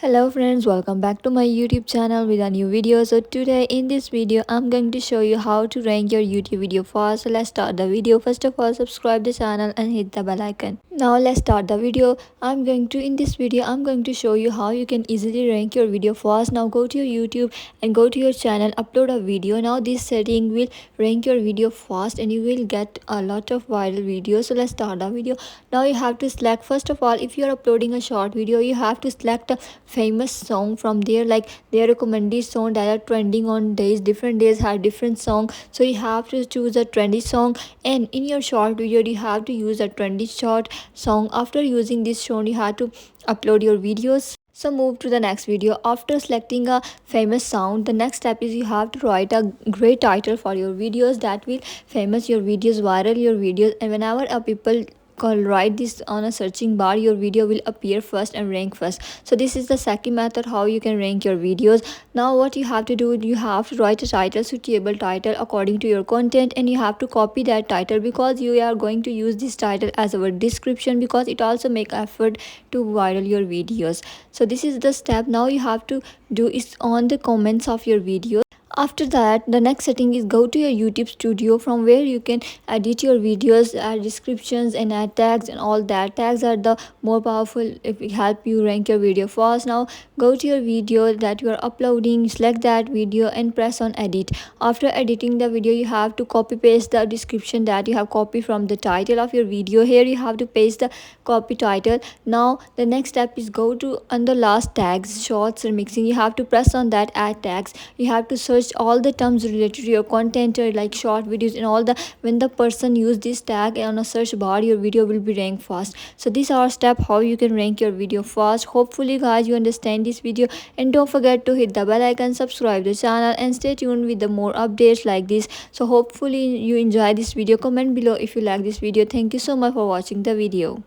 Hello friends, welcome back to my YouTube channel with a new video. So today in this video I'm going to show you how to rank your YouTube video first. So let's start the video. First of all, subscribe the channel and hit the bell icon. Now let's start the video. In this video I'm going to show you how you can easily rank your video first. Now go to your YouTube and go to your channel, upload a video. Now this setting will rank your video fast and you will get a lot of viral videos. So let's start the video. Now you have to select, first of all, if you are uploading a short video, you have to select a famous song from there, like their recommended song that are trending on days. Different days have different song, so you have to choose a trendy song, and in your short video you have to use a trendy short song. After using this song you have to upload your videos. So move to the next video. After selecting a famous sound, the next step is you have to write a great title for your videos that will famous your videos, viral your videos, and whenever a people call write this on a searching bar, your video will appear first and rank first. So this is the second method how you can rank your videos. Now what you have to do, you have to write a title, suitable title according to your content, and you have to copy that title because you are going to use this title as our description, because it also make effort to viral your videos. So this is the step. Now you have to do is on the comments of your video. After that, the next setting is go to your YouTube studio, from where you can edit your videos, add descriptions and add tags and all that. Tags are the more powerful, if it help you rank your video fast. Now go to your video that you are uploading, select that video and press on edit. After editing the video, you have to copy paste the description that you have copied from the title of your video. Here you have to paste the copy title. Now the next step is go to under last tags, shorts or mixing. You have to press on that add tags. You have to search all the terms related to your content, like short videos and all the, when the person use this tag on a search bar, your video will be ranked fast. So these are step how you can rank your video fast. Hopefully guys you understand this video, and don't forget to hit the bell icon, subscribe the channel and stay tuned with the more updates like this. So hopefully you enjoy this video. Comment below if you like this video. Thank you so much for watching the video.